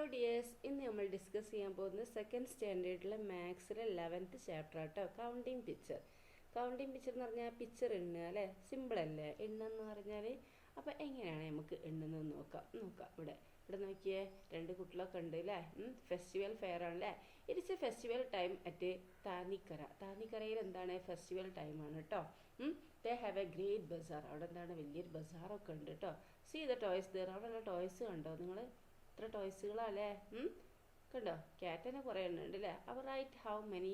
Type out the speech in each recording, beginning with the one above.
Hello dears, ഇന്ന് നമ്മൾ discuss ചെയ്യാൻ പോകുന്നത് സെക്കൻഡ് സ്റ്റാൻഡേർഡിലെ മാത്സിലെ 11th ചാപ്റ്റർ ആട്ടോ. Counting picture. കൗണ്ടിങ് പിക്ചർ എന്ന് പറഞ്ഞാൽ പിക്ചർ എണ്ണുക അല്ലേ, സിമ്പിളല്ലേ എണ്ണെന്ന് പറഞ്ഞാൽ. അപ്പോൾ എങ്ങനെയാണ് നമുക്ക് എണ്ണുന്നതെന്ന് നോക്കാം. ഇവിടെ നോക്കിയേ, രണ്ട് കുട്ടികളൊക്കെ ഉണ്ട് അല്ലേ. ഫെസ്റ്റിവൽ ഫെയർ ആണല്ലേ. It's a festival time at Thannikkara. താന്നിക്കരയിൽ എന്താണ് ഫെസ്റ്റിവൽ ടൈമാണ് കേട്ടോ. They have a great bazaar. അവിടെ എന്താണ് വലിയൊരു ബസാറൊക്കെ ഉണ്ട് കേട്ടോ. See the toys there. അവിടെയുള്ള ടോയ്സ് കണ്ടോ നിങ്ങൾ? ഇത്ര ടോയ്സുകളല്ലേ. കണ്ടോ, ക്യാറ്റനെ കുറേ എണ്ണം ഉണ്ട് അല്ലേ. അപ്പോൾ right how many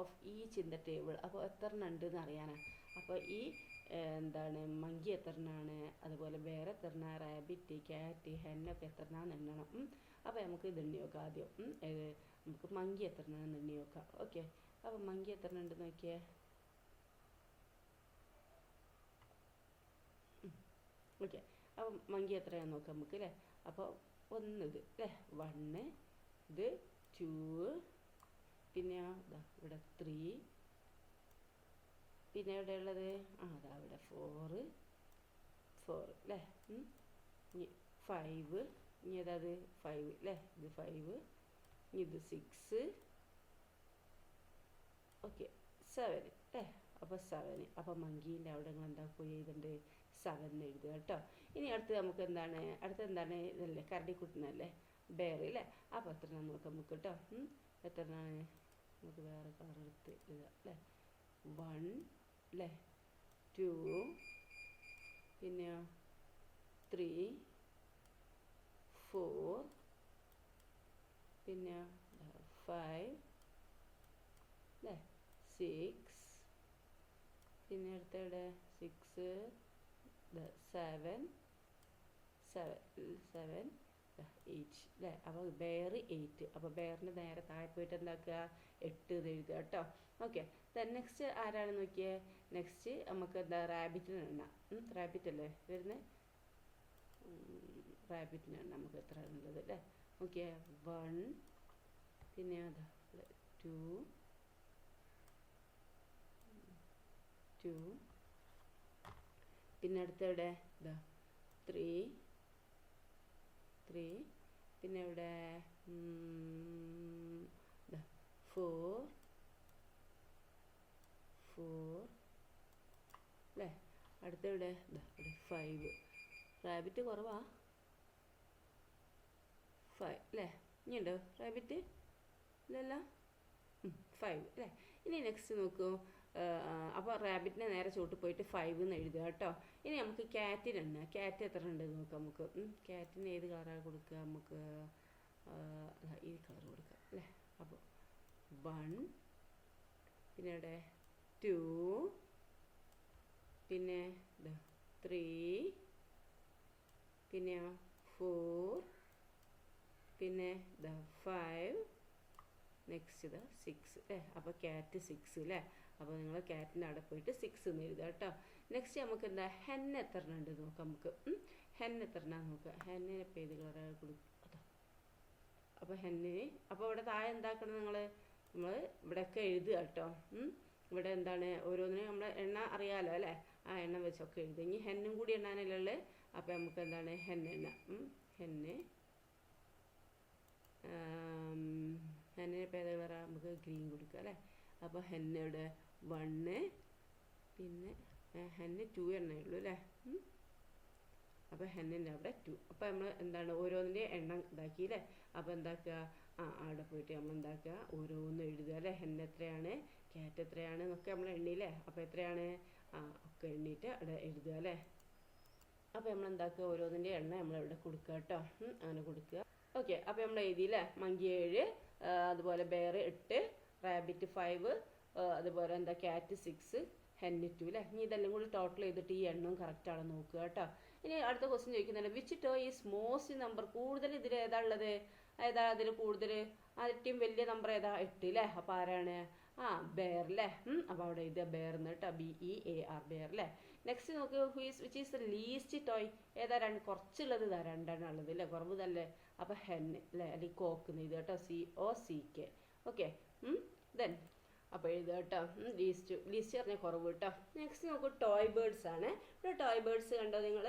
of each in the table. അപ്പോൾ എത്ര എണ്ണം ഉണ്ട് എന്ന് അറിയാനാണ്. അപ്പോൾ ഈ എന്താണ് മങ്കി എത്ര എണ്ണമാണ്, അതുപോലെ വേറെ എത്ര എണ്ണ, റാബിറ്റ്, ക്യാറ്റ്, ഹെന്നൊക്കെ എത്ര എണ്ണാന്ന് എണ്ണണം. അപ്പോൾ നമുക്ക് ഇത് എണ്ണി നോക്കാം ആദ്യം. നമുക്ക് മങ്കി എത്ര എണ്ണാന്ന് എണ്ണി നോക്കാം. ഓക്കെ, അപ്പോൾ മങ്കി എത്ര എണ്ണം ഉണ്ടെന്ന് നോക്കിയേ. ഓക്കെ, അപ്പം മങ്കി എത്രയാണെന്ന് നോക്കാം നമുക്ക് അല്ലേ. അപ്പോൾ ഒന്ന് ഇത് അല്ലേ, 1, ഇത് 2, പിന്നെ ഇവിടെ 3, പിന്നെ എവിടെയുള്ളത് അതാ ഇവിടെ 4 അല്ലേ. ഇനി 5, ഇനി ഏതാത് 5 അല്ലേ, ഇത് 5, ഇത് 6, ഓക്കെ 7 അല്ലേ. അപ്പോൾ 7. അപ്പോൾ മങ്കീൻ്റെ അവിടെ നിങ്ങൾ എന്താ പോയി എഴുതണ്ട്, 7 എഴുതുക കേട്ടോ. ഇനി നമുക്ക് എന്താണ് ഇതല്ലേ, കരടിക്കുട്ടനല്ലേ, ബെയർ അല്ലേ. അപ്പോൾ എത്ര നോക്കാം നമുക്ക് കേട്ടോ. എത്ര നമുക്ക് വേറെ കളർ എടുത്ത് എഴുതാം അല്ലേ. 1 അല്ലേ, 2, പിന്നെ 3, 4, പിന്നെ 5 അല്ലേ, 6, പിന്നെ അടുത്തവിടെ 6, 7, 8 അല്ലേ. അപ്പോൾ ബെയർ 8. അപ്പോൾ ബെയറിന് നേരെ താഴെ പോയിട്ട് എന്താക്കുക, 8 എന്ന് എഴുതുക കേട്ടോ. ഓക്കെ, നെക്സ്റ്റ് ആരാണെന്ന് നോക്കിയേ. നെക്സ്റ്റ് നമുക്ക് എന്താ, റാബിറ്റിന് എണ്ണ. റാബിറ്റ് അല്ലേ വരുന്നത്. റാബിറ്റിന് എണ്ണ നമുക്ക് എത്ര ഉള്ളത് അല്ലേ. ഓക്കെ, 1, പിന്നെ 2, പിന്നെ അടുത്തവിടെ 3, പിന്നെ ഇവിടെ 4 അല്ലേ. അടുത്തവിടെ 5. റാബിറ്റ് കുറവാ, 5 അല്ലേ. ഇനിയുണ്ടോ റാബിറ്റ്? ഇല്ലല്ലോ. 5 അല്ലേ. ഇനി നെക്സ്റ്റ് നോക്കൂ. അപ്പോൾ റാബിറ്റിനെ നേരെ ചൂട്ട് പോയിട്ട് 5 എന്ന് എഴുതുക കേട്ടോ. ഇനി നമുക്ക് ക്യാറ്റിനെണ്ണ. ക്യാറ്റ് എത്ര ഉണ്ടെന്ന് നോക്കാം നമുക്ക്. ക്യാറ്റിന് ഏത് കളറാണ് കൊടുക്കുക നമുക്ക്? ഈ കളർ കൊടുക്കുക അല്ലേ. അപ്പോൾ 1, പിന്നെ ഇവിടെ 2, പിന്നെ 3, പിന്നെ 4, പിന്നെ 5, നെക്സ്റ്റ് 6 അല്ലേ. അപ്പോൾ ക്യാറ്റ് 6 അല്ലേ. അപ്പോൾ നിങ്ങൾ ക്യാറ്റിൻ്റെ അവിടെ പോയിട്ട് 6 എന്ന് എഴുതുക കേട്ടോ. നെക്സ്റ്റ് നമുക്ക് എന്താ, ഹെൻ എത്ര ഉണ്ട് നോക്കാം നമുക്ക്. ഹെൻ എത്ര നോക്കുക. ഹെന്നിന് ഇപ്പോൾ ഏത് കളറാണ് കൊടുക്കുക അതോ. അപ്പോൾ ഹെന്നിന്, അപ്പോൾ ഇവിടെ താഴെ എന്താക്കണം നമ്മൾ ഇവിടെയൊക്കെ എഴുതുക കേട്ടോ. ഇവിടെ എന്താണ് ഓരോന്നിനും നമ്മൾ എണ്ണ അറിയാമല്ലോ അല്ലേ. ആ എണ്ണ വെച്ചൊക്കെ എഴുതുക. ഇനി ഹെന്നും കൂടി എണ്ണാനല്ലേ ഉള്ളത്. അപ്പോൾ നമുക്ക് എന്താണ് ഹെന്നെണ്ണ. ഹെന്നിന് ഇപ്പോൾ ഏത് കളറാണ്, നമുക്ക് ഗ്രീൻ കൊടുക്കുക അല്ലേ. അപ്പോൾ ഹെന്നയുടെ 1, പിന്നെ ഹെന്ന് 2 എണ്ണേ ഉള്ളൂ അല്ലേ. അപ്പോൾ ഹെന്നിൻ്റെ അവിടെ 2. അപ്പോൾ നമ്മൾ എന്താണ് ഓരോന്നിൻ്റെ എണ്ണം ഇതാക്കി അല്ലേ. അപ്പോൾ എന്താക്കുക, അവിടെ പോയിട്ട് നമ്മൾ എന്താക്കുക, ഓരോന്നും എഴുതുക അല്ലേ. ഹെന്ന് എത്രയാണ്, ക്യാറ്റ് എത്രയാണ് എന്നൊക്കെ നമ്മൾ എണ്ണിയില്ലേ. അപ്പോൾ എത്രയാണ് ഒക്കെ എണ്ണിയിട്ട് അവിടെ എഴുതുക അല്ലേ. അപ്പോൾ നമ്മൾ എന്താക്കുക, ഓരോന്നിൻ്റെ എണ്ണം നമ്മളിവിടെ കൊടുക്കുക കേട്ടോ. അങ്ങനെ കൊടുക്കുക. ഓക്കെ, അപ്പോൾ നമ്മൾ എഴുതിയില്ലേ. മങ്കി 7, അതുപോലെ ബെയർ 8, റാബിറ്റ് 5, അതുപോലെ എന്താ ക്യാറ്റ് 6, ഹെന്ന് 2 അല്ലേ. ഇനി ഇതെല്ലാം കൂടി ടോട്ടൽ ചെയ്തിട്ട് ഈ എണ്ണവും കറക്റ്റാണ് നോക്കുക കേട്ടോ. ഇനി അടുത്ത ക്വസ്റ്റ്യൻ ചോദിക്കുന്നുണ്ട്, which toy is most number. കൂടുതൽ ഇതിൽ ഏതാ ഉള്ളത്, അതിൽ കൂടുതൽ ഏറ്റവും വലിയ നമ്പർ ഏതാ, 8 അല്ലേ. അപ്പോൾ ആരാണ്, ബെയർ അല്ലേ. അപ്പോൾ അവിടെ ഇത് ബെയർ എന്ന് കേട്ടോ, BEAR ബെയർ അല്ലേ. നെക്സ്റ്റ് നോക്ക്, which is the least toy. ഏതാ കുറച്ചുള്ളത്, 2 എണ്ണം ഉള്ളത് അല്ലേ, കുറവ് തന്നെ. അപ്പോൾ ഹെന്ന് അല്ലേ, അല്ലെങ്കിൽ കോക്ക് എന്ന് ഇത് കേട്ടോ, COCK. ഓക്കെ, ദെൻ അപ്പോൾ എഴുതുക കേട്ടോ. ലീസ്റ്റ് പറഞ്ഞാൽ കുറവ് കേട്ടോ. നെക്സ്റ്റ് നമുക്ക് ടോയ് ബേർഡ്സ് ആണ്. ഇവിടെ ടോയ് ബേർഡ്സ് കണ്ടോ നിങ്ങൾ.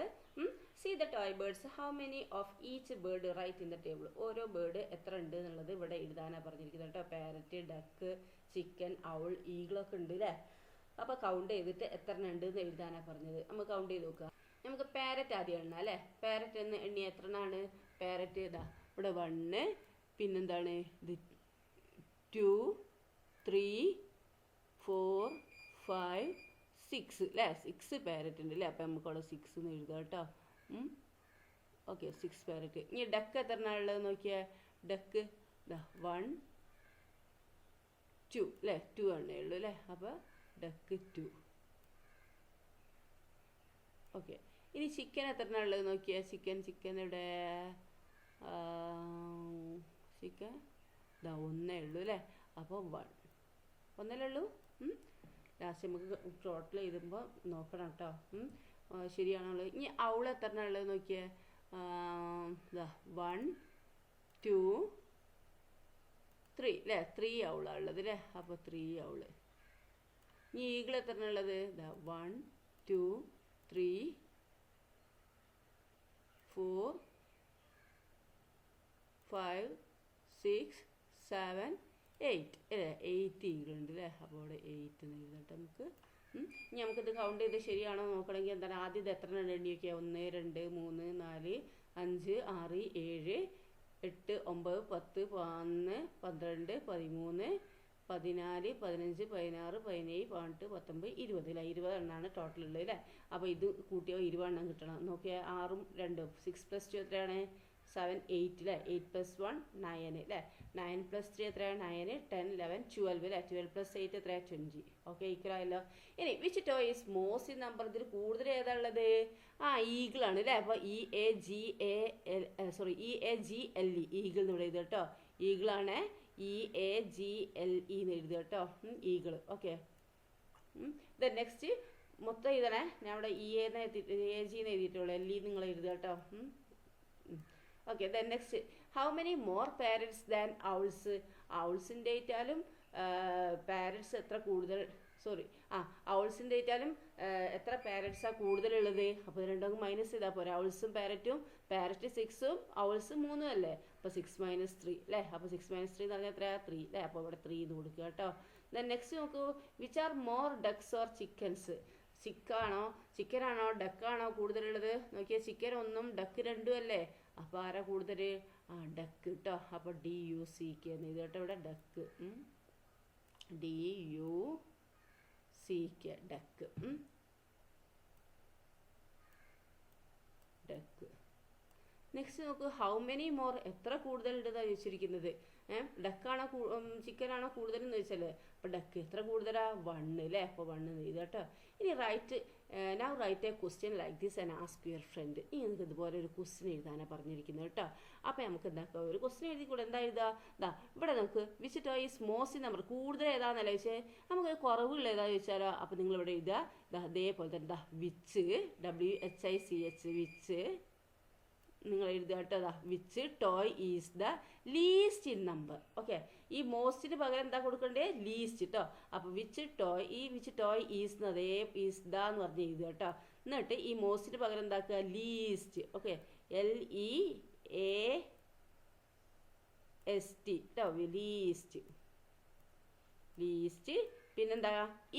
See the toy birds how many of each bird right in the table. ഓരോ ബേർഡ് എത്ര ഉണ്ട് എന്നുള്ളത് ഇവിടെ എഴുതാനാണ് പറഞ്ഞിരിക്കുന്നത് കേട്ടോ. പാരറ്റ്, ഡക്ക്, ചിക്കൻ, ഔൾ, ഈഗിളൊക്കെ ഉണ്ട് അല്ലേ. അപ്പോൾ കൗണ്ട് ചെയ്തിട്ട് എത്ര ഉണ്ട് എന്ന് എഴുതാനാണ് പറഞ്ഞത്. നമുക്ക് കൗണ്ട് ചെയ്ത് നോക്കുക. നമുക്ക് പാരറ്റ് ആദ്യം എണ്ണ അല്ലേ. പാരറ്റ് എന്ന് എണ്ണി എത്ര എണ്ണമാണ്? പാരറ്റ് ഇതാ ഇവിടെ 1, പിന്നെന്താണ് ഇത് 2, 3, 4, 5, 6 അല്ലേ. 6 പാരറ്റ് ഉണ്ട് അല്ലേ. അപ്പോൾ നമുക്ക് അവിടെ 6 എന്ന് എഴുതാം കേട്ടോ. Okay, 6 parrot. ഇനി ഡക്ക് എത്ര എണ്ണ ഉള്ളത് നോക്കിയാൽ ഡക്ക് ഇതാ 1, 2 അല്ലേ. 2 എണ്ണേ ഉള്ളൂ അല്ലേ. അപ്പോൾ ഡക്ക് 2. ഓക്കെ, ഇനി ചിക്കൻ എത്ര എണ്ണ ഉള്ളത് നോക്കിയാൽ ചിക്കൻ ഇവിടെ ചിക്കൻ ഇതാ 1 ഉള്ളൂ അല്ലേ. അപ്പോൾ 1 ഒന്നല്ലേ ഉള്ളൂ. ലാസ്റ്റ് നമുക്ക് ടോട്ടൽ ചെയ്തുമ്പോൾ നോക്കണം കേട്ടോ ശരിയാണുള്ളത്. ഇനി ഔൾ എത്ര എണ്ണ ഉള്ളത് നോക്കിയാൽ ഇതാ 1, 2, 3 അല്ലേ. 3 ഔളാണ് ഉള്ളത് അല്ലേ. അപ്പോൾ 3 ഔള്. ഇനി ഈഗിൾ എത്ര എണ്ണ ഉള്ളത്? ഇതാ 1, 2, 3, 4, 5, 6, 7, 8 അല്ലേ. 8 ഈഗിളുണ്ട് അല്ലേ. അപ്പോൾ അവിടെ 8 എന്ന് എഴുതട്ടെ നമുക്ക്. ഇനി നമുക്കിത് കൗണ്ട് ചെയ്ത് ശരിയാണോ നോക്കണമെങ്കിൽ എന്താണ് ആദ്യം ഇത് എത്ര എണ്ണം എണ്ണി വയ്ക്കുക? 1, 2, 3, 4, 5, 6, 7, 8, 9, 10, 11, 12, 13, 14, 15, 16, 17, 18, 19, 20 അല്ലേ. 20 എണ്ണമാണ് ടോട്ടൽ ഉള്ളത് അല്ലേ. അപ്പോൾ ഇത് കൂട്ടിയോ 20 എണ്ണം കിട്ടണം. നോക്കിയാൽ 6ഉം 2ഉം 6 + 2 എത്രയാണ്? 7, 8 അല്ലേ. 8 + 1 9 അല്ലേ. 9 + 3 എത്രയാണ്? 9, 10, 11, 12 അല്ലേ. 12 + 8 എത്രയാണ്? 20. ഓക്കെ, ഈക്വലായല്ലോ. ഇനി which toy is most in number? ഇതിൽ കൂടുതൽ ഏതാ ഉള്ളത്? ഈഗിളാണ് അല്ലേ. അപ്പോൾ EAGLE ഈഗിൾ എന്ന് ഇവിടെ എഴുതുക കേട്ടോ. ഈഗിളാണ് EAGLE എന്ന് എഴുതുക കേട്ടോ. ഈഗിൾ. ഓക്കെ, നെക്സ്റ്റ് മൊത്തം എഴുതണേ. ഞാൻ ഇവിടെ EAG എന്ന് എഴുതിയിട്ടുള്ളൂ. LE നിങ്ങൾ എഴുതുക കേട്ടോ. Okay, next how many more parrots than owls? ഔൾസിൻ്റെ ആയിട്ടാലും പാരറ്റ്സ് എത്ര കൂടുതൽ ഔൾസിൻ്റെ ആയിട്ടാലും എത്ര പാരറ്റ്സാണ് കൂടുതലുള്ളത്? അപ്പോൾ രണ്ടും മൈനസ് ചെയ്താൽ പോരാ. ഔൾസും പാരറ്റും, പാരറ്റ് 6ഉം ഔൾസ് 3ഉം അല്ലേ. അപ്പോൾ 6 - 3 അല്ലേ. അപ്പോൾ 6 - 3 എന്ന് പറഞ്ഞാൽ എത്രയാണ്? 3 അല്ലേ. അപ്പോൾ ഇവിടെ 3 എന്ന് കൊടുക്കുക കേട്ടോ. നെക്സ്റ്റ് നോക്കൂ. Which are more ducks or chickens? ചിക്കനാണോ ഡക്കാണോ കൂടുതലുള്ളത്? നോക്കിയാൽ ചിക്കൻ 1ഉം ഡക്ക് 2ഉം അല്ലേ. അപ്പോൾ ആരാ കൂടുതൽ? ഡക്ക് കേട്ടോ. അപ്പോൾ DUCK എന്ന് ഇത് കേട്ടോ. ഇവിടെ duck DUCK duck duck. Next നോക്കൂ. ഹൗ മെനി മോർ എത്ര കൂടുതലുണ്ടെന്നാണ് ചോദിച്ചിരിക്കുന്നത്. ഡക്കാണോ ചിക്കനാണോ കൂടുതലെന്ന് ചോദിച്ചാൽ അപ്പോൾ ഡക്ക് എത്ര കൂടുതലാണ്? 1 അല്ലേ. അപ്പോൾ 1 എഴുതുക കേട്ടോ. ഇനി now write a question like this and ask your friend. ഇനി നമുക്ക് ഇതുപോലെ ഒരു ക്വസ്റ്റ്യൻ എഴുതാനാണ് പറഞ്ഞിരിക്കുന്നത് കേട്ടോ. അപ്പോൾ നമുക്ക് എന്താക്കുക? ഒരു ക്വസ്റ്റ്യൻ എഴുതിക്കൂടെ. എന്താ എഴുതുക? ഇവിടെ നമുക്ക് which toy is most number? കൂടുതൽ ഏതാണെന്നല്ല ചോദിച്ചാൽ നമുക്ക് കുറവുള്ള ഏതാണെന്ന് ചോദിച്ചാലോ. അപ്പോൾ നിങ്ങളിവിടെ എഴുതുക അതേപോലെ തന്നെ വിച്ച് WHICH വിച്ച് നിങ്ങൾ എഴുതുക കേട്ടോ. Which toy is the least in number. Okay, ഈ മോസ്റ്റിന് പകരം എന്താ കൊടുക്കണ്ടേ? ലീസ്റ്റ് കേട്ടോ. അപ്പോൾ വിച്ച് ടോയ് ഈസ് അതേ ഈസ് ദ എന്ന് പറഞ്ഞ് എഴുതുക കേട്ടോ. എന്നിട്ട് ഈ മോസ്റ്റിന് പകരം എന്താക്കുക? ലീസ്റ്റ്. ഓക്കെ, LEAST കേട്ടോ. ലീസ്റ്റ്. പിന്നെന്താ?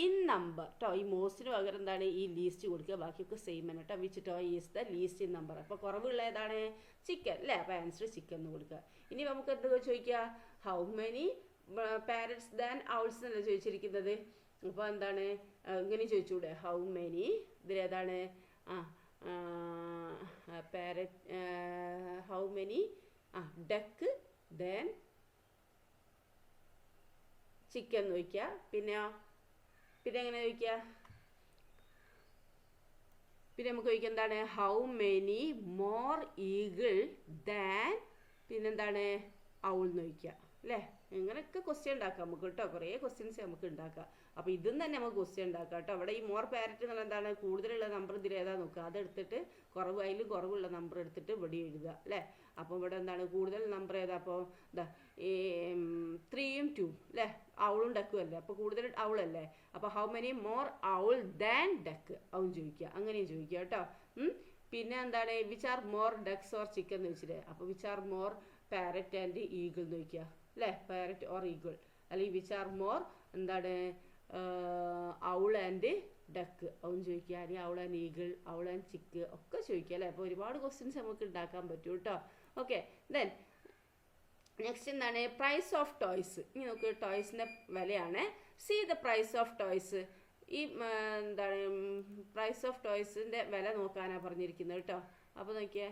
ഇൻ നമ്പർ കേട്ടോ. ഈ മോസ്റ്റിന് പകരം എന്താണ്? ഈ ലീസ്റ്റ് കൊടുക്കുക. ബാക്കിയൊക്കെ സെയിം ആണ് കേട്ടോ. Which toy is the least in number. അപ്പോൾ കുറവുള്ള ഏതാണ്? ചിക്കൻ അല്ലേ. അപ്പോൾ ആൻസർ ചിക്കൻ എന്ന് കൊടുക്കുക. ഇനി നമുക്ക് എന്തൊക്കെ ചോദിക്കുക? How many parrots than owls എന്നല്ല ചോദിച്ചിരിക്കുന്നത്. അപ്പോൾ എന്താണ് ഇങ്ങനെ ചോദിച്ചൂടെ? ഹൗ മെനി ഇതിലേതാണ്? Parrot how many duck than chicken എന്ന് ചോദിക്കുക. പിന്നെ എങ്ങനെ ചോദിക്കുക? പിന്നെ നമുക്ക് ചോദിക്കുക എന്താണ്? How many more eagle than പിന്നെന്താണ് ഔൾ എന്ന് ചോദിക്കുക അല്ലേ. ഇങ്ങനെയൊക്കെ ക്വസ്റ്റ്യൻ ഉണ്ടാക്കാം നമുക്ക് കേട്ടോ. കുറേ ക്വസ്റ്റ്യൻസ് നമുക്ക് ഉണ്ടാക്കാം. അപ്പോൾ ഇതും തന്നെ നമുക്ക് ക്വസ്റ്റ്യൻ ഉണ്ടാക്കാം കേട്ടോ. അവിടെ ഈ മോർ പാരറ്റ് എന്നുള്ള എന്താണ്? കൂടുതലുള്ള നമ്പർ ഇതിൽ ഏതാ നോക്കുക. അതെടുത്തിട്ട് അതിലും കുറവുള്ള നമ്പർ എടുത്തിട്ട് ഇവിടെ എഴുതുക അല്ലേ. അപ്പോൾ ഇവിടെ എന്താണ് കൂടുതൽ നമ്പർ ഏതാ? അപ്പോൾ ഈ 3ഉം 2 അല്ലേ. ഔളും ഡക്കും അല്ലേ. അപ്പോൾ കൂടുതൽ ഔളല്ലേ. അപ്പോൾ how many more owl than duck owl ചോദിക്കുക. അങ്ങനെയും ചോദിക്കുക കേട്ടോ. പിന്നെ എന്താണ് which are more ducks or chicken എന്ന് വെച്ചില്ലേ. അപ്പോൾ which are more parrot and eagle എന്ന് ചോദിക്കുക അല്ലേ, പാരറ്റ് ഓർ ഈഗിൾ. അല്ലെങ്കിൽ വിച്ച് ആർ മോർ എന്താണ് ഔൾ ആൻഡ് ഡക്ക് അതും ചോദിക്കുക, അല്ലെങ്കിൽ owl and eagle, owl and chick ഒക്കെ ചോദിക്കുക അല്ലേ. അപ്പോൾ ഒരുപാട് ക്വസ്റ്റ്യൻസ് നമുക്ക് ഉണ്ടാക്കാൻ പറ്റും കേട്ടോ. ഓക്കെ, ദെൻ നെക്സ്റ്റ് എന്താണ് പ്രൈസ് ഓഫ് ടോയ്സ്. ഇനി നമുക്ക് ടോയ്സിൻ്റെ വിലയാണ്. See the price of toys. ഈ എന്താണ് പ്രൈസ് ഓഫ് ടോയ്സിൻ്റെ വില നോക്കാനാണ് പറഞ്ഞിരിക്കുന്നത് കേട്ടോ. അപ്പോൾ നോക്കിയേ,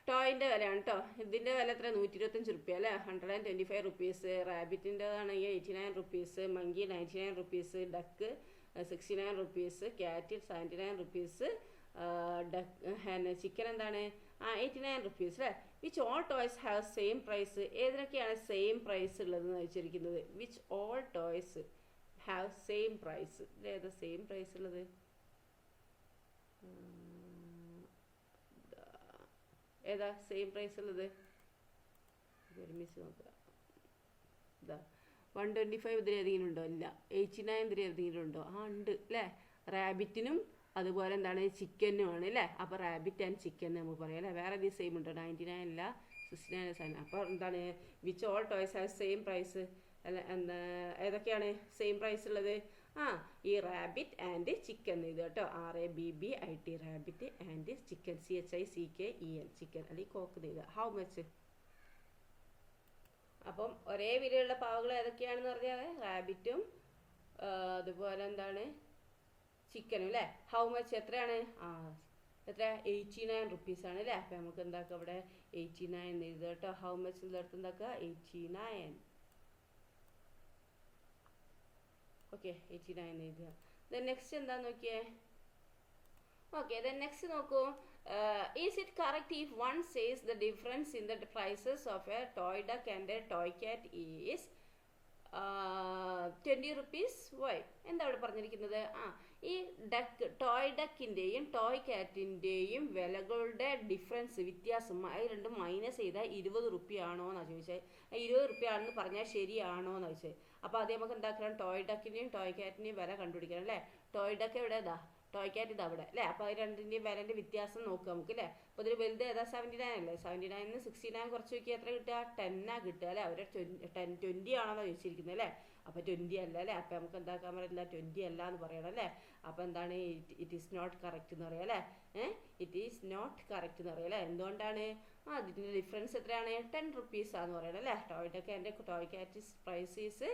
ടോയിൻ്റെ വിലയാണ് കേട്ടോ. ഇതിൻ്റെ വില എത്ര 125 റുപ്യ അല്ലേ, 125 റുപ്പീസ്. റാബിറ്റിൻ്റെതാണെങ്കിൽ 89 rupees, monkey 99 rupees, duck 69 rupees, cat 79 rupees, chicken എന്താണ് 89 റുപ്പീസ് അല്ലേ. Which all toys have same price. ഏതിനൊക്കെയാണ് സെയിം പ്രൈസ് ഉള്ളതെന്ന് വെച്ചിരിക്കുന്നത്. Which all toys have same price. ഏതാ സെയിം പ്രൈസ് ഉള്ളത്? ഏതാ സെയിം പ്രൈസ് ഉള്ളത്? ഒരുമിച്ച് നോക്കുക. ഇതാ 125 ഇതിൽ ഏതെങ്കിലും ഉണ്ടോ? ഇല്ല. 89 ഇതിൽ ഏതെങ്കിലും ഉണ്ടോ? ആ ഉണ്ട് അല്ലേ. റാബിറ്റിനും അതുപോലെ എന്താണ് ചിക്കനുമാണ് അല്ലേ. അപ്പോൾ റാബിറ്റ് ആൻഡ് ചിക്കൻ നമുക്ക് പറയാം അല്ലേ. വേറെ ഏതെങ്കിലും സെയിം ഉണ്ടോ? 99 ഇല്ല, 69 സെയിം. അപ്പോൾ എന്താണ് which all toys have same price. അല്ല എന്താ ഏതൊക്കെയാണ് സെയിം പ്രൈസ് ഉള്ളത്? ഈ റാബിറ്റ് ആൻഡ് ചിക്കൻ ഇത് കേട്ടോ. RABBIT rabbit and chicken, CHICKEN chicken, അല്ലെങ്കിൽ കോക്ക് ഇത്. How much? അപ്പം ഒരേ വിലയുള്ള പാവകൾ ഏതൊക്കെയാണെന്ന് പറഞ്ഞാൽ റാബിറ്റും അതുപോലെ എന്താണ് ചിക്കനും അല്ലേ. ഹൗ മച്ച് എത്രയാണ്? എത്ര 89 റുപ്പീസാണ് അല്ലേ. അപ്പം നമുക്ക് എന്താക്കാം ഇവിടെ 89 എഴുതുക കേട്ടോ. ഹൗ മച്ച് ഉള്ളിടത്ത് എന്താക്കുക 89. ഓക്കെ 89 എഴുതുക. ദെൻ നെക്സ്റ്റ് എന്താന്ന് നോക്കിയേ. ഓക്കെ ദെൻ നെക്സ്റ്റ് നോക്കൂ. Is it correct if one says the difference in the prices of a toy duck and a toy cat is 20 rupees. Why? എന്താ ഇവിടെ പറഞ്ഞിരിക്കുന്നത്? ഈ ടോയ് ഡക്കിൻ്റെയും ടോയ് ക്യാറ്റിൻ്റെയും വിലകളുടെ ഡിഫറൻസ് വ്യത്യാസം അത് രണ്ടും മൈനസ് ചെയ്താൽ 20 റുപ്യ ആണോ എന്നാണ് ചോദിച്ചത്. 20 റുപ്യ ആണെന്ന് പറഞ്ഞാൽ ശരിയാണോ എന്ന് ചോദിച്ചത്. അപ്പോൾ ആദ്യം നമുക്ക് എന്താക്കണം, ടോയ് ഡക്കിൻ്റെയും ടോയ് ക്യാറ്റിൻ്റെയും വില കണ്ടുപിടിക്കണം അല്ലേ. ടോയ് ഡക്ക് എവിടെ ഇതാ, ടോയ് ക്യാറ്റ് ഇത് അവിടെ അല്ലേ. അപ്പോൾ അത് രണ്ടിൻ്റെയും വിലൻ്റെ വ്യത്യാസം നോക്കുക നമുക്ക് അല്ലേ. അപ്പോൾ ഇതിൽ വലുത് ഏതാ 79 അല്ലേ. 79 69 കുറച്ച് നോക്കിയാൽ എത്ര കിട്ടുക? 10 കിട്ടുക അല്ലേ. അവർ 20 ആണെന്നാണ് ചോദിച്ചിരിക്കുന്നത് അല്ലേ. അപ്പോൾ 20 അല്ല അല്ലേ. അപ്പോൾ നമുക്ക് എന്താക്കാൻ പറ്റില്ല, 20 അല്ല എന്ന് പറയണം അല്ലേ. അപ്പോൾ എന്താണ് ഇറ്റ് ഈസ് നോട്ട് കറക്റ്റ് എന്ന് പറയാം അല്ലേ. ഇറ്റ് ഈസ് നോട്ട് കറക്റ്റ് എന്ന് പറയാം അല്ലേ. എന്തുകൊണ്ടാണ്? അതിൻ്റെ ഡിഫറൻസ് എത്രയാണ്? 10 റുപ്പീസ് ആണെന്ന് പറയണം അല്ലേ. Toy duck and toy cat price is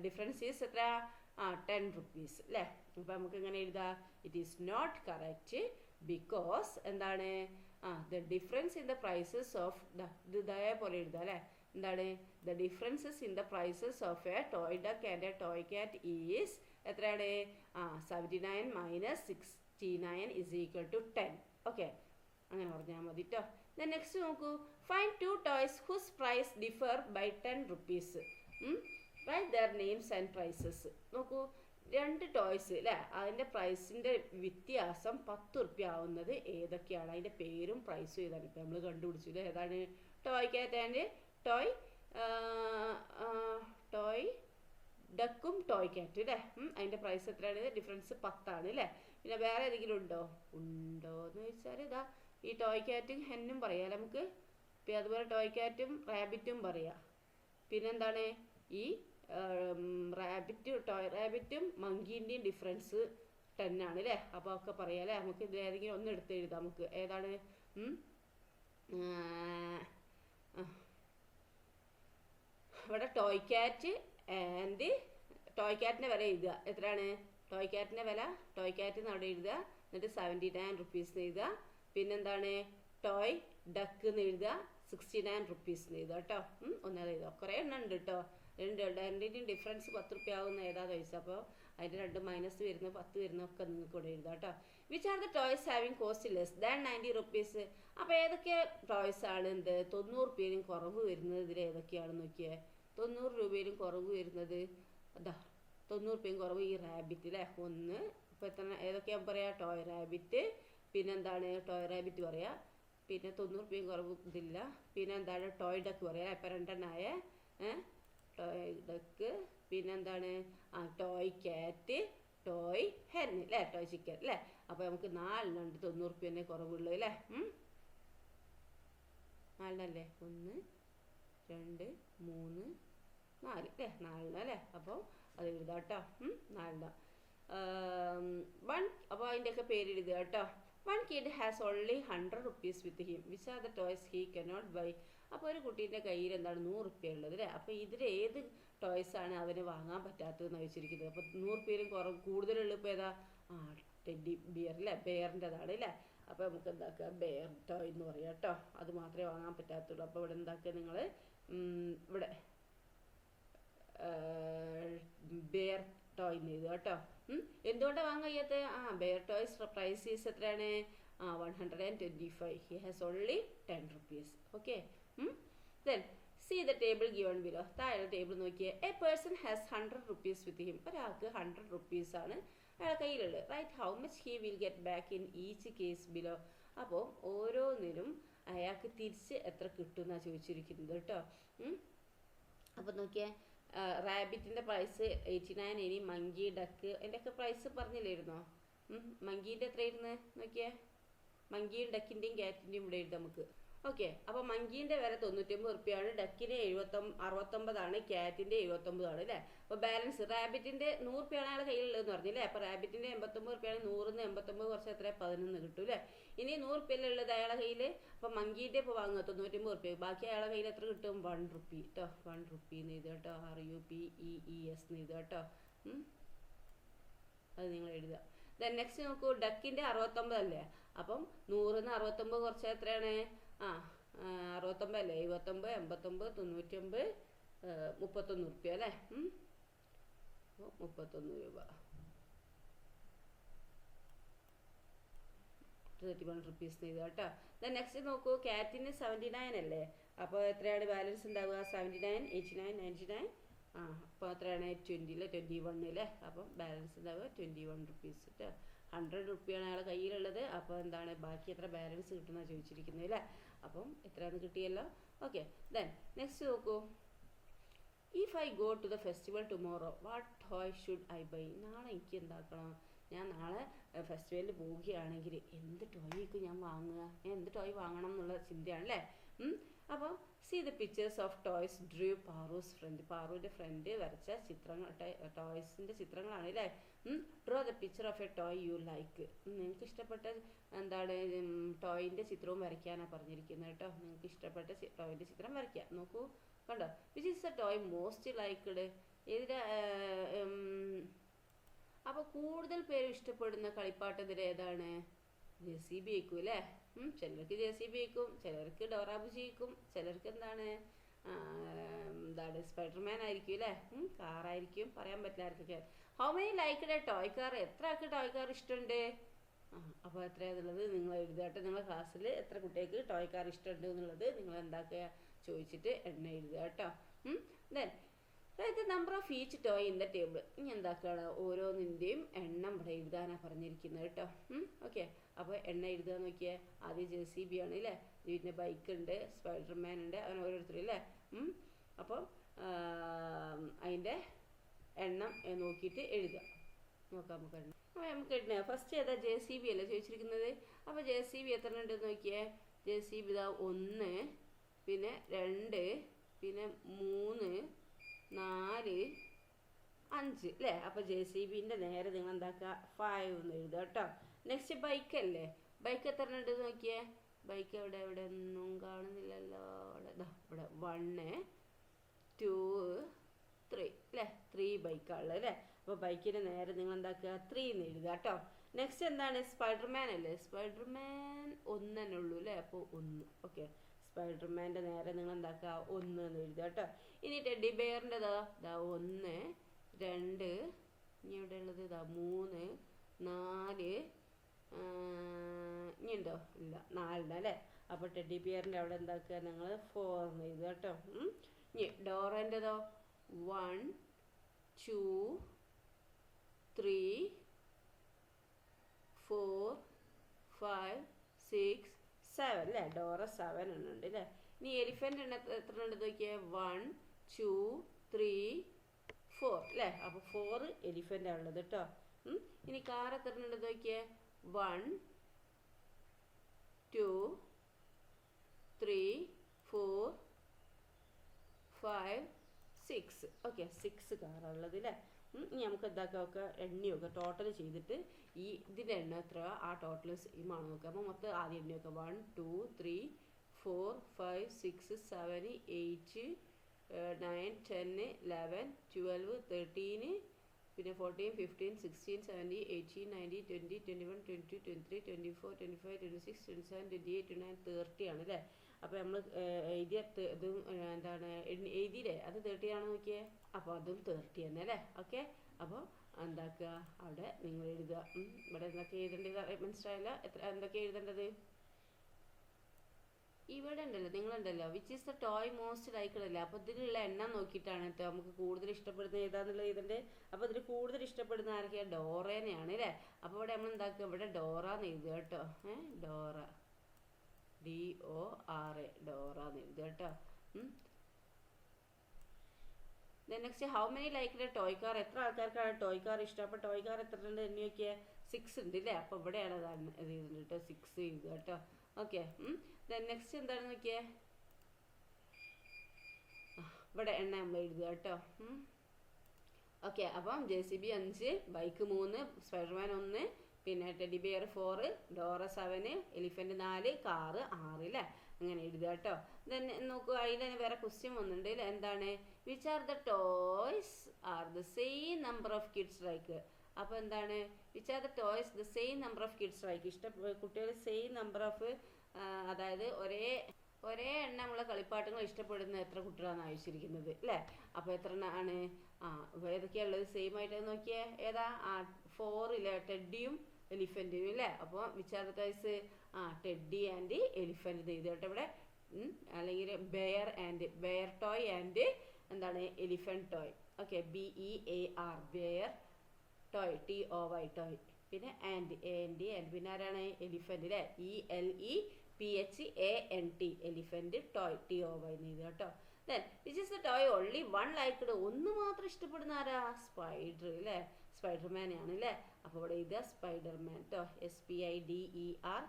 difference is എത്ര? 10 റുപ്പീസ് അല്ലേ. അപ്പോൾ നമുക്ക് ഇങ്ങനെ എഴുതാം, it is not correct because എന്താണ് the difference in the prices of ഇത് ഇതേപോലെ എഴുതാം അല്ലേ. എന്താണ് the differences in the prices of a toy duck and a toy cat is എത്രയാണ്? 79 minus 69 is equal to 10. Okay അങ്ങനെ പറഞ്ഞാൽ മതി കേട്ടോ. ദെൻ നെക്സ്റ്റ് നോക്കൂ. Find 2 toys whose price differ by 10 rupees. Right their names and prices. നോക്കൂ, 2 toys അല്ലേ, അതിൻ്റെ പ്രൈസിൻ്റെ വ്യത്യാസം 10 റുപ്യ ആവുന്നത് ഏതൊക്കെയാണ്? അതിൻ്റെ പേരും പ്രൈസും ഏതാണ്? ഇപ്പം നമ്മൾ കണ്ടുപിടിച്ചു അല്ലേ. ഏതാണ്? ടോയ് ക്യാറ്റ് ആൻഡ് ടോയ് ഡക്കും ടോയ് ക്യാറ്റ് അല്ലേ. അതിൻ്റെ പ്രൈസ് എത്രയാണ്? ഡിഫറൻസ് 10 ആണ് അല്ലേ. പിന്നെ വേറെ ഏതെങ്കിലും ഉണ്ടോ എന്ന് ചോദിച്ചാൽ ഇതാ ഈ ടോയ് ക്യാറ്റും ഹെന്നും പറയാം നമുക്ക്. പിന്നെ അതുപോലെ ടോയ് ക്യാറ്റും റാബിറ്റും പറയാം. പിന്നെന്താണ് ഈ റാബിറ്റും മങ്കീൻ്റെയും ഡിഫറൻസ് 10 ആണ് അല്ലേ. അപ്പോൾ ഒക്കെ പറയാം അല്ലേ. നമുക്ക് ഇതിൽ ഏതെങ്കിലും ഒന്ന് എടുത്ത് എഴുതാം നമുക്ക്. ഏതാണ്? ഇവിടെ ടോയ് ക്യാറ്റ് ആൻഡ് ടോയ് ക്യാറ്റിൻ്റെ വില എഴുതുക. എത്രയാണ് ടോയ് ക്യാറ്റിൻ്റെ വില? ടോയ് ക്യാറ്റിന് അവിടെ എഴുതുക. എന്നിട്ട് 79 റുപ്പീസ് എഴുതുക. പിന്നെന്താണ് ടോയ് ഡക്ക് എന്ന് എഴുതുക. 69 റുപ്പീസ് എഴുതുക കേട്ടോ. ഒന്നത് എഴുതുക. കുറേ എണ്ണം ഉണ്ട് കേട്ടോ. രണ്ടിൻ്റെയും ഡിഫറൻസ് 10 റുപ്യ ആവുന്ന ഏതാണെന്ന് ചോദിച്ചാൽ അപ്പോൾ അതിൻ്റെ 2 മൈനസ് വരുന്ന 10 വരുന്നതൊക്കെ നിങ്ങൾക്ക് ഇവിടെ എഴുതാം കേട്ടോ. Which are the toys having cost less than 90 rupees. അപ്പോൾ ഏതൊക്കെ ടോയ്സ് ആണ് 90 റുപ്യയിലും കുറവ് വരുന്നത്? ഇതിൽ ഏതൊക്കെയാണെന്ന് നോക്കിയേ. 90 രൂപയിലും കുറവ് വരുന്നത് അതാ 90 റുപ്യയും കുറവ് ഈ റാബിറ്റ് അല്ലേ. ഒന്ന് ഇപ്പോൾ എത്ര ഏതൊക്കെയാണ് പറയാം? ടോയ് റാബിറ്റ്, പിന്നെന്താണ് ടോയ് റാബിറ്റ് പറയാം. പിന്നെ 90 റുപ്യയും കുറവ് ഇതില്ല. പിന്നെ എന്താണ് ടോയ് ഡക്ക് പറയാം. ഇപ്പം 2 എണ്ണമായ ടോയ് ഡക്ക്, പിന്നെന്താണ് ടോയ് ക്യാറ്റ്, ടോയ് ഹെൻ അല്ലേ, ടോയ് ചിക്കൻ അല്ലേ. അപ്പോൾ നമുക്ക് 4 90 തന്നെ കുറവുള്ളൂ അല്ലേ. 4 1 2 3 4 അല്ലേ, 4 അല്ലേ. അപ്പോൾ അത് എഴുതാം കേട്ടോ. 4 അപ്പോൾ അതിൻ്റെയൊക്കെ പേര് എഴുതുക കേട്ടോ. 1 kid has only 100 rupees with him. Which are the toys he cannot buy? അപ്പോൾ ഒരു കുട്ടീൻ്റെ കയ്യിൽ എന്താണ് 100 റുപ്യ ഉള്ളത് അല്ലേ. അപ്പോൾ ഇതിൽ ഏത് ടോയ്സാണ് അവന് വാങ്ങാൻ പറ്റാത്തതെന്ന് വെച്ചിരിക്കുന്നത്. അപ്പോൾ 100 റുപ്യയിലും കൂടുതലുള്ള ഇപ്പോൾ ഏതാ, ടെഡി ബിയർ അല്ലേ, ബെയറിൻ്റെതാണ് അല്ലേ. അപ്പോൾ നമുക്ക് എന്താക്കുക, ബെയർ ടോയ് എന്ന് പറയാം കേട്ടോ. അത് മാത്രമേ വാങ്ങാൻ പറ്റാത്തുള്ളൂ. അപ്പോൾ ഇവിടെ എന്താക്കുക നിങ്ങൾ, ഇവിടെ ബെയർ ടോയ് എഴുതുക കേട്ടോ. എന്തുകൊണ്ടാണ് വാങ്ങാൻ കഴിയാത്ത, ബെയർ ടോയ്സ് പ്രൈസ് ഈസ് എത്രയാണ്, 125. He has only 10 rupees. Okay. Then see the table given below. താഴെ ടേബിൾ നോക്കിയേ. A person has 100 rupees with him. ഒരാൾക്ക് 100 rupees ആണ് അയാളുടെ കയ്യിലുള്ളത്. Right how much he will get back in each case below. അപ്പോൾ ഓരോന്നിനും അയാൾക്ക് തിരിച്ച് എത്ര കിട്ടും എന്നാണ് ചോദിച്ചിരിക്കുന്നത് കേട്ടോ. അപ്പോൾ നോക്കിയേ, റാബിറ്റിൻ്റെ പ്രൈസ് 89. ഇനി മങ്കി ഡക്ക് അതിൻ്റെയൊക്കെ പ്രൈസ് പറഞ്ഞില്ലായിരുന്നോ? മങ്കീൻ്റെ എത്രയായിരുന്നു നോക്കിയേ. മങ്കിയും ഡക്കിൻ്റെയും ക്യാറ്റിൻ്റെയും ഇവിടെ എഴുതാം നമുക്ക്. ഓക്കെ. അപ്പോൾ മങ്കീൻ്റെ വില 99 റുപ്യാണ്, ഡക്കിന് 69, ക്യാറ്റിൻ്റെ 79 അല്ലേ. അപ്പോൾ ബാലൻസ് റാബിറ്റിൻ്റെ 100 റുപ്യാണ് അയാളുടെ കയ്യിലുള്ളതെന്ന് പറഞ്ഞില്ലേ. അപ്പോൾ റാബിറ്റിൻ്റെ 89 റുപ്യാണ്, 100 89 കുറച്ച് എത്ര 11 കിട്ടും അല്ലേ. ഇനി 100 റുപ്യയിലുള്ളത് അയാളുടെ കയ്യിൽ. അപ്പോൾ മങ്കീൻ്റെ ഇപ്പോൾ വാങ്ങുക 99 റുപ്യ, ബാക്കി അയാളുടെ കയ്യിൽ എത്ര കിട്ടും, 1 റുപ്പി കേട്ടോ. 1 റുപ്പി എന്ന് എഴുതുക കേട്ടോ. RUPEES എന്ന് എഴുതുക കേട്ടോ. അത് നിങ്ങൾ എഴുതുക. ദെൻ നെക്സ്റ്റ് നോക്കൂ, ഡക്കിൻ്റെ 69 അല്ലേ. അപ്പം 100 69 കുറച്ച് എത്രയാണ്, 69 അല്ലേ, 79 89 99 31 റുപ്യ അല്ലേ. 31 രൂപ, 31 rupees എഴുതുക കേട്ടോ. ദെൻ നെക്സ്റ്റ് നോക്കൂ, ക്യാറ്റിന് 79 അല്ലേ. അപ്പോൾ എത്രയാണ് ബാലൻസ് ഉണ്ടാവുക, 79 89 99. അപ്പോൾ എത്രയാണ് 20 അല്ലേ, 21 അല്ലേ. അപ്പം ബാലൻസ് ഉണ്ടാവുക 21 rupees കേട്ടോ. 100 റുപ്യാണ് അയാളുടെ കയ്യിലുള്ളത്. അപ്പോൾ എന്താണ് ബാക്കി എത്ര ബാലൻസ് കിട്ടുന്നതാണ് ചോദിച്ചിരിക്കുന്നത് അല്ലേ. അപ്പം എത്രയാണെന്ന് കിട്ടിയല്ലോ. ഓക്കെ. ദെൻ നെക്സ്റ്റ് നോക്കൂ, if I go to the festival tomorrow what toy should I buy. നാളെ എനിക്ക് എന്താക്കണം, ഞാൻ നാളെ ഫെസ്റ്റിവലിൽ പോവുകയാണെങ്കിൽ എന്ത് ടോയ്ക്ക് ഞാൻ വാങ്ങുക, ഞാൻ എന്ത് ടോയ് വാങ്ങണം എന്നുള്ള ചിന്തയാണ് അല്ലേ. അപ്പോൾ see the pictures of toys drew Paru's friend. പാറുവിൻ്റെ ഫ്രണ്ട് വരച്ച ചിത്രങ്ങൾ, ടോയ്സിൻ്റെ ചിത്രങ്ങളാണ് അല്ലേ. Draw the picture of a toy you like. നിങ്ങൾക്ക് ഇഷ്ടപ്പെട്ട എന്താണ് ടോയിൻ്റെ ചിത്രവും വരയ്ക്കാനാണ് പറഞ്ഞിരിക്കുന്നത് കേട്ടോ. നിങ്ങൾക്ക് ഇഷ്ടപ്പെട്ട ടോയിൻ്റെ ചിത്രം വരയ്ക്കുക. നോക്കൂ കണ്ടോ. Which is the toy most liked. ഇതിൻ്റെ അപ്പോൾ കൂടുതൽ പേര് ഇഷ്ടപ്പെടുന്ന കളിപ്പാട്ടത്തിൽ ഏതാണ്, JCB ആയിരിക്കും അല്ലേ. ചിലർക്ക് JCB ആയിരിക്കും, ചിലർക്ക് ഡോറാബുജി ആയിരിക്കും, ചിലർക്ക് എന്താണ് സ്പൈഡർമാൻ ആയിരിക്കും അല്ലേ, കാറായിരിക്കും, പറയാൻ പറ്റില്ല ആർക്കൊക്കെ. How many liked A toy car. എത്ര ആൾക്ക് ടോയ് കാർ ഇഷ്ടമുണ്ട്. അപ്പോൾ എത്രയാന്നുള്ളത് നിങ്ങൾ എഴുതുക. നിങ്ങളുടെ ക്ലാസ്സിൽ എത്ര കുട്ടികൾക്ക് ടോയ് കാർ ഇഷ്ടമുണ്ട് എന്നുള്ളത് നിങ്ങൾ എന്താക്കുക ചോദിച്ചിട്ട് എണ്ണ എഴുതുക കേട്ടോ. Then the number of each toy in the table. ഇനി എന്താക്കുകയാണ്, ഓരോന്നിൻ്റെയും എണ്ണം ഇവിടെ എഴുതാനാണ് പറഞ്ഞിരിക്കുന്നത് കേട്ടോ. ഓക്കെ. അപ്പോൾ എണ്ണ എഴുതുക നോക്കിയാൽ ആദ്യം JCB ആണ് അല്ലേ, പിന്നെ ബൈക്ക് ഉണ്ട്, സ്പൈഡർമാൻ ഉണ്ട്, അങ്ങനെ ഓരോരുത്തരും അല്ലേ. അപ്പോൾ അതിൻ്റെ എണ്ണം നോക്കിയിട്ട് എഴുതുക. നോക്കാം നമുക്ക് എണ്ണം. അപ്പോൾ നമുക്ക് എണ്ണ ഫസ്റ്റ് ഏതാ, JCB അല്ലേ ചോദിച്ചിരിക്കുന്നത്. അപ്പോൾ JCB എത്ര ഉണ്ടെന്ന് നോക്കിയേ. JCB ഇതാ 1, പിന്നെ 2, പിന്നെ 3 4 5 അല്ലേ. അപ്പോൾ JCBൻ്റെ നേരെ നിങ്ങൾ എന്താക്കുക 5 എന്ന് എഴുതുക കേട്ടോ. നെക്സ്റ്റ് ബൈക്ക് അല്ലേ. ബൈക്ക് എത്ര ഉണ്ടെന്ന് നോക്കിയേ. ബൈക്ക് എവിടെ ഒന്നും കാണുന്നില്ലല്ലോ. ഇവിടെ 1 2 3 അല്ലേ. 3 ബൈക്കാണുള്ളത് അല്ലേ. അപ്പോൾ ബൈക്കിൻ്റെ നേരെ നിങ്ങൾ എന്താക്കുക 3 എന്ന് എഴുതുക കേട്ടോ. നെക്സ്റ്റ് എന്താണ്, സ്പൈഡർമാൻ അല്ലേ. സ്പൈഡർമാൻ 1 തന്നെ ഉള്ളൂ അല്ലേ. അപ്പോൾ 1. ഓക്കെ. സ്പൈഡർമാൻ്റെ നേരെ നിങ്ങൾ എന്താക്കുക 1 എന്ന് എഴുതുക കേട്ടോ. ഇനി ടെഡി ബെയറിൻ്റെതാ 1 2, ഇനി ഇവിടെ ഉള്ളത് 3 4, ഇനി ഉണ്ടോ, ഇല്ല 4 അല്ലേ. അപ്പോൾ ടെഡി ബിയറിൻ്റെ അവിടെ എന്താക്കുക നിങ്ങൾ 4 എന്ന് എഴുതുക കേട്ടോ. ഇനി ഡോറേൻ്റെതോ 1 2 3 4 5 6 7 അല്ലേ. ഡോറ 7 എണ്ണുണ്ട് അല്ലേ. ഇനി എലിഫൻ്റ് എണ്ണ എത്ര ഉണ്ട് നോക്കിയാൽ 1 2 3 4 അല്ലേ? അപ്പോൾ 4 എലിഫൻ്റാണ് ഉള്ളത് കേട്ടോ. ഇനി കാർ എത്ര ഉണ്ടെന്ന് നോക്കിയേ. 1 2 3 4 5 6. ഓക്കെ, 6 കാറുള്ളത് അല്ലേ? ഇനി നമുക്ക് എന്താക്കാം നോക്കുക, എണ്ണി നോക്കുക, ടോട്ടൽ ചെയ്തിട്ട് ഇതിൻ്റെ എണ്ണം എത്ര ആ ടോട്ടൽ സെയിം ആണ് നോക്കുക. അപ്പോൾ മൊത്തം ആദ്യം എണ്ണി നോക്കുക. 1 2 3 4 5 6 7 8 9 10 11 12 13 പിന്നെ 14 15 16 17 18 19 20 21 22 23 24 25 26 27 28 29 30 ആണ് അല്ലേ? അപ്പോൾ നമ്മൾ എഴുതിയ ഇതും എന്താണ് എഴുതിയില്ലേ, അത് 30 ആണെന്ന് നോക്കിയേ. അപ്പോൾ അതും 30 തന്നെ അല്ലേ? ഓക്കെ, അപ്പോൾ എന്താക്കുക, അവിടെ നിങ്ങൾ എഴുതുക. ഇവിടെ എന്തൊക്കെ എഴുതേണ്ടത് മനസ്സിലായില്ല? എന്തൊക്കെ എഴുതേണ്ടത്? ഇവിടെ ഉണ്ടല്ലോ, നിങ്ങളുണ്ടല്ലോ, which is the toy most liked അല്ലേ? അപ്പോൾ ഇതിലുള്ള എണ്ണം നോക്കിയിട്ടാണ് കേട്ടോ നമുക്ക് കൂടുതൽ ഇഷ്ടപ്പെടുന്ന ഏതാണെന്നുള്ളത് ഇതിൻ്റെ. അപ്പോൾ ഇതിൽ കൂടുതൽ ഇഷ്ടപ്പെടുന്ന ആരൊക്കെയാണ്? ഡോറേനെയാണ് അല്ലേ? അപ്പോൾ ഇവിടെ നമ്മൾ എന്താക്കുക, ഇവിടെ ഡോറ എന്ന് എഴുതുക കേട്ടോ. ഡോറ, DORA, ഡോറ എന്ന് എഴുതുക കേട്ടോ. Next, how many like toy car? എത്ര ആൾക്കാർക്കാണ് ടോയ് കാർ ഇഷ്ടം? അപ്പോൾ ടോയ് കാർ എത്ര ഉണ്ട് എന്ന് നോക്കിയാൽ 6 ഉണ്ട് അല്ലേ? അപ്പോൾ ഇവിടെയാണ് ഇത് ചെയ്തിട്ടുണ്ട് കേട്ടോ, 6 എഴുതുക കേട്ടോ. ഓക്കെ, നെക്സ്റ്റ് എന്താണെന്ന് നോക്കിയേ. ഇവിടെ എണ്ണ നമ്മൾ എഴുതുക കേട്ടോ. ഓക്കെ, അപ്പം JCB 5, ബൈക്ക് 3, സ്പൈഡർമാൻ 1, പിന്നെ teddy bear 4, Dora 7, elephant 4, car 6 അല്ലേ? അങ്ങനെ എഴുതുക കേട്ടോ. ദെൻ നോക്കുക, അതിൽ തന്നെ വേറെ ക്വസ്റ്റ്യൻ വന്നിട്ടുണ്ട് അല്ലേ? എന്താണ്? Which are the toys are the same number of kids like? അപ്പോൾ എന്താണ്? Which are the toys the same number of kids like? കുട്ടികൾ സെയിം നമ്പർ ഓഫ്, അതായത് ഒരേ എണ്ണമുള്ള കളിപ്പാട്ടങ്ങൾ ഇഷ്ടപ്പെടുന്ന എത്ര കുട്ടികളാണ് ആവശ്യമിരിക്കുന്നത് അല്ലേ? അപ്പോൾ എത്ര ആണ്? ഏതൊക്കെയാണ് ഉള്ളത് സെയിം ആയിട്ട് നോക്കിയേ. ഏതാ? 4 ഇല്ലേ? ടെഡിയും എലിഫൻറ്റും അല്ലേ? അപ്പോൾ which are the toys? Teddy and elephant എഴുതി കേട്ടോ ഇവിടെ. അല്ലെങ്കിൽ ബെയർ ടോയ് ആൻഡ് എന്താണ്? Elephant toy. Okay, BEAR, bear toy, TOY toy. പിന്നെ ആൻഡ് പിന്നെ ആരാണ്? എലിഫൻറ്റ് അല്ലേ? ELEPHANT, എലിഫൻറ്റ് ടോയ്, TOY എന്ന് എഴുതുക കേട്ടോ. Then which is the toy only one liked? ഒന്ന് മാത്രം ഇഷ്ടപ്പെടുന്ന ആരാ? സ്പൈഡർ അല്ലേ? സ്പൈഡർമാനാണ് അല്ലേ? അപ്പോൾ ഇവിടെ എഴുതുക സ്പൈഡർമാൻ കേട്ടോ. SPIDER,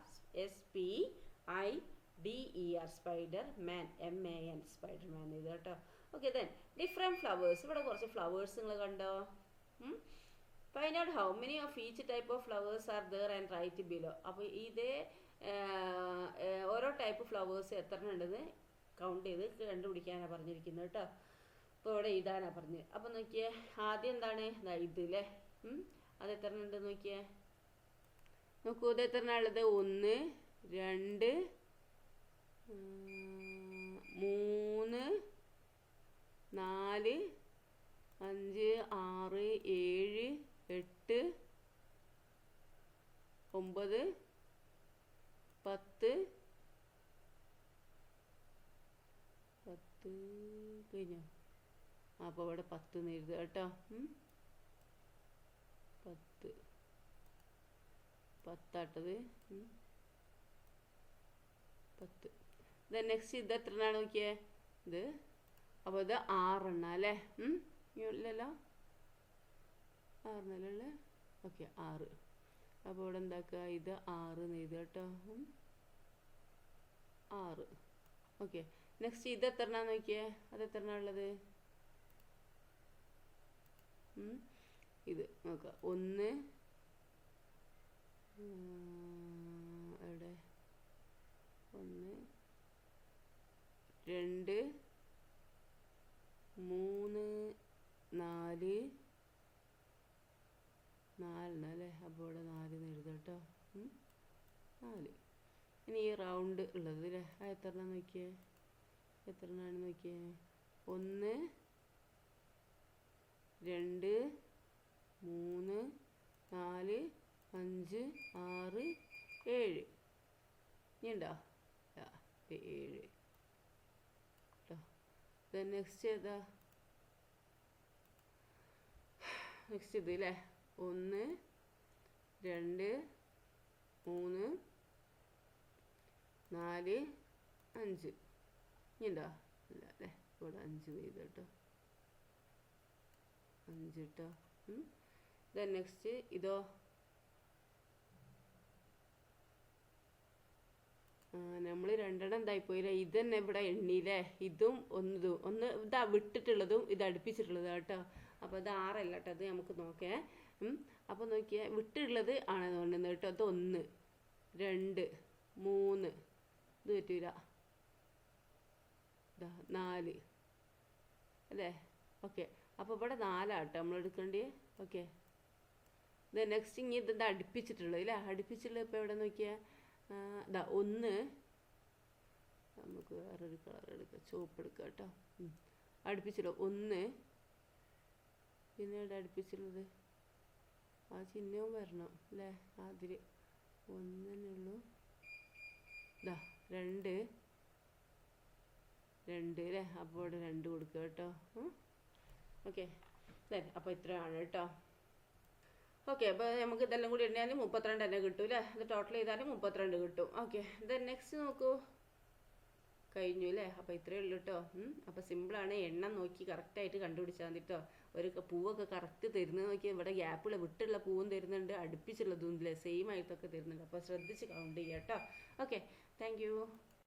സ്പൈഡർമാൻ, MAN, സ്പൈഡർമാൻ എഴുതുക കേട്ടോ. Okay, then different flowers. ഇവിടെ കുറച്ച് ഫ്ലവേഴ്സ് നിങ്ങൾ കണ്ടോ? Find out how many of each type of flowers are there and write below. അപ്പോൾ ഇതേ ഓരോ ടൈപ്പ് ഫ്ലവേഴ്സ് എത്ര ഉണ്ടെന്ന് കൗണ്ട് ചെയ്ത് കണ്ടുപിടിക്കാനാണ് പറഞ്ഞിരിക്കുന്നത് കേട്ടോ. അപ്പോൾ ഇവിടെ എഴുതാനാണ് പറഞ്ഞത്. അപ്പോൾ നോക്കിയേ, ആദ്യം എന്താണ്? ഇത് അല്ലേ? അത് എത്ര ഉണ്ട് നോക്കിയേ. നോക്കൂ, ഇത് എത്ര ഉള്ളത്? 1 2 3 4 5 6 7 8 9 10 കഴിഞ്ഞോ? അപ്പോൾ ഇവിടെ 10 എന്ന് എഴുതുക കേട്ടോ. 10 ആട്ടത്. 10. നെക്സ്റ്റ് ഇത് എത്ര എണ്ണമാണ് നോക്കിയേ? ഇത്, അപ്പോൾ ഇത് 6 എണ്ണ അല്ലേ? ഇല്ലല്ലോ, 6 എണ്ണല്ലേ? ഓക്കെ, 6. അപ്പോൾ ഇവിടെ എന്താക്കുക? ഇത് 6 എന്ന് എഴുതുക കേട്ടോ. 6. ഓക്കെ, നെക്സ്റ്റ് ഇത് എത്ര എണ്ണ നോക്കിയേ? അത് എത്ര എണ്ണ ഉള്ളത്? ഇത് നോക്കുക, 1 എവിടെ? 1 2 3 4 4 അല്ലേ? അപ്പോൾ ഇവിടെ 4 എന്ന് എഴുതാം കേട്ടോ. 4. ഇനി ഈ റൗണ്ട് ഉള്ളത് അല്ലേ? അത് എത്ര എണ്ണം നോക്കിയേ? എത്ര എണ്ണമാണ് നോക്കിയേ? 1 2 3 4 5 6 7. ഇനി ഉണ്ടോ? 7 കേട്ടോ. നെക്സ്റ്റ് ഏതാ? നെക്സ്റ്റ് ഇത് അല്ലേ? 1 2 3 4 5. ഇനി ഉണ്ടോ? ഇല്ല അല്ലേ? ഇവിടെ 5 ചെയ്ത് കേട്ടോ. 5 കേട്ടോ. ദെൻ നെക്സ്റ്റ് ഇതോ നമ്മൾ രണ്ടെണ്ണം എന്തായിപ്പോയില്ലേ, ഇത് തന്നെ ഇവിടെ എണ്ണിയില്ലേ, ഇതും ഒന്ന് ഇതാ വിട്ടിട്ടുള്ളതും ഇത് അടുപ്പിച്ചിട്ടുള്ളതാണ് കേട്ടോ. അപ്പോൾ ഇത് 6 അല്ല കേട്ടോ, അത് നമുക്ക് നോക്കേ. അപ്പോൾ നോക്കിയാൽ വിട്ടിട്ടുള്ളത് ആണ് തോന്നുന്നത് കേട്ടോ. അത് 1 2 3 ഇത് പറ്റൂല, ഇതാ 4 അല്ലേ. ഓക്കെ, അപ്പോൾ ഇവിടെ 4 കേട്ടോ നമ്മൾ എടുക്കേണ്ടത്. ഓക്കെ, ഇത് നെക്സ്റ്റ് ഇനി ഇതെന്താ അടുപ്പിച്ചിട്ടുള്ളത് അല്ലേ. അടുപ്പിച്ചിട്ടുള്ളത് ഇപ്പോൾ എവിടെ നോക്കിയാൽ ഇതാ 1, നമുക്ക് വേറൊരു കളർ എടുക്കാം, ചുവപ്പ് എടുക്കാം കേട്ടോ. അടുപ്പിച്ചല്ലോ 1, പിന്നെ ഇവിടെ അടുപ്പിച്ചുള്ളത് ആ ചിഹ്നവും വരണം അല്ലേ. അതിൽ 1 ഉള്ളൂ. ഇതാ 2 അല്ലേ. അപ്പോൾ ഇവിടെ 2 കൊടുക്കുക കേട്ടോ. ഓക്കെ, അപ്പോൾ ഇത്രയാണ് കേട്ടോ. ഓക്കെ, അപ്പോൾ നമുക്ക് ഇതെല്ലാം കൂടി എണ്ണിയാൽ 32 തന്നെ കിട്ടും അല്ലേ. ഇത് ടോട്ടൽ ചെയ്താൽ 32 കിട്ടും. ഓക്കെ, ദെൻ നെക്സ്റ്റ് നോക്കൂ, കഴിഞ്ഞു അല്ലേ. അപ്പോൾ ഇത്രയേ ഉള്ളൂ കേട്ടോ. അപ്പോൾ സിമ്പിളാണ്, എണ്ണം നോക്കി കറക്റ്റായിട്ട് കണ്ടുപിടിച്ചാൽ മതി കേട്ടോ. ഒരു പൂവൊക്കെ കറക്റ്റ് തരുന്നത് നോക്കി, ഇവിടെ ഗ്യാപ്പുള്ള വിട്ടുള്ള പൂവും തരുന്നുണ്ട്, അടുപ്പിച്ചുള്ളതും ഇല്ലേ സെയിം ആയിട്ടൊക്കെ തരുന്നുണ്ട്. അപ്പോൾ ശ്രദ്ധിച്ച് കൗണ്ട് ചെയ്യാം കേട്ടോ. Okay, thank you.